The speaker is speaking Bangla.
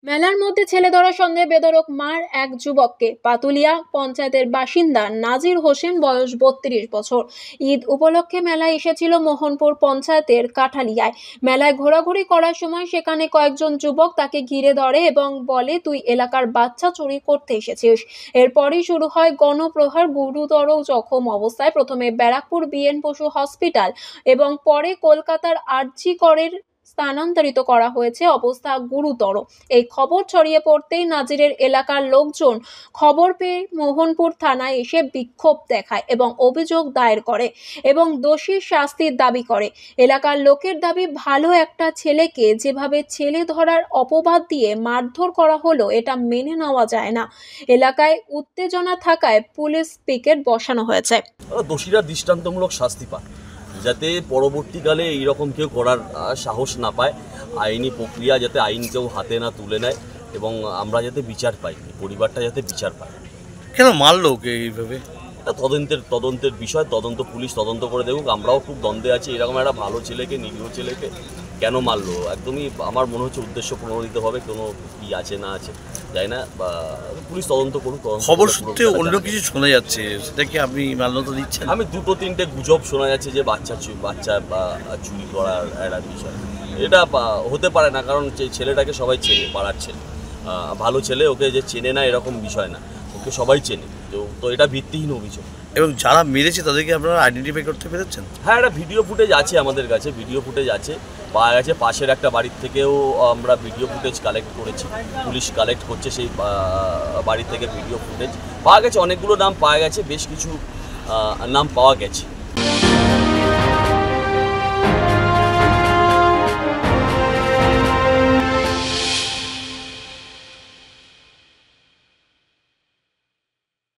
মেলার মধ্যে ছেলে ধরার সন্দেহে বেধড়ক মার এক যুবককে। পাতুলিয়া পঞ্চায়েতের বাসিন্দা নাজির হোসেন, বয়স 32 বছর। ঈদ উপলক্ষে মেলায় এসেছিল মোহনপুর পঞ্চায়েতের কাঠালিয়ায়। মেলায় ঘোরাঘুরি করার সময় সেখানে কয়েকজন যুবক তাকে ঘিরে ধরে এবং বলে, তুই এলাকার বাচ্চা চুরি করতে এসেছিস। এরপরই শুরু হয় গণপ্রহার। গুরুতর জখম অবস্থায় প্রথমে ব্যারাকপুর বিএন বসু হসপিটাল এবং পরে কলকাতার আরজি করের স্থানান্তরিত করা হয়েছে। অবস্থা গুরুতর। এই খবর ছড়িয়ে পড়তেই নাজিরের এলাকার লোকজন খবর পেয়ে মোহনপুর থানায় এসে বিক্ষোভ দেখায় এবং অভিযোগ দায়ের করে এবং দোষীর শাস্তির দাবি করে। এলাকার লোকের দাবি, ভালো একটা ছেলেকে যেভাবে ছেলে ধরার অপবাদ দিয়ে মারধর করা হলো, এটা মেনে নেওয়া যায় না। এলাকায় উত্তেজনা থাকায় পুলিশ পিকেট বসানো হয়েছে। দোষীরা দৃষ্টান্তমূলক শাস্তি পায়, যাতে পরবর্তীকালে এইরকম কেউ করার সাহস না পায়। আইনি প্রক্রিয়া যাতে আইন কেউ হাতে না তুলে নেয় এবং আমরা যাতে বিচার পাই, পরিবারটা যাতে বিচার পায়। কেন মারলো ওকে এইভাবে? তদন্তের বিষয়, পুলিশ তদন্ত করে দেখুক। আমরাও খুব দ্বন্দ্বে আছি, এরকম একটা ভালো ছেলেকে, নিরীহ ছেলেকে কেন মারলো। একদমই আমার মনে হচ্ছে উদ্দেশ্য প্রণোদিত হবে, কোনো কি আছে না আছে যাই না, বা পুলিশ তদন্ত করুক। খবর সূত্রে অন্য কিছু শোনা যাচ্ছে, সেটা কি আপনি মান্যতা দিচ্ছেন? আমি দুটো তিনটে গুজব শোনা যাচ্ছে যে বাচ্চা বা চুরি করার একটা বিষয়। এটা হতে পারে না, কারণ ছেলেটাকে সবাই চেনে, পাড়ার ছেলে, ভালো ছেলে। ওকে যে চেনে না এরকম বিষয় না, ওকে সবাই চেনে। তো এটা ভিত্তিহীন অভিযোগ। এবং যারা মেরেছে তাদেরকে আপনারা আইডেন্টিফাই করতে পেরেছেন? হ্যাঁ, একটা ভিডিও ফুটেজ আছে আমাদের কাছে, পাওয়া গেছে। পাশের একটা বাড়ির থেকেও আমরা ভিডিও ফুটেজ কালেক্ট করেছি, পুলিশ কালেক্ট করছে সেই বাড়ি থেকে ভিডিও ফুটেজ পাওয়া গেছে। অনেকগুলো নাম পাওয়া গেছে, বেশ কিছু নাম পাওয়া গেছে।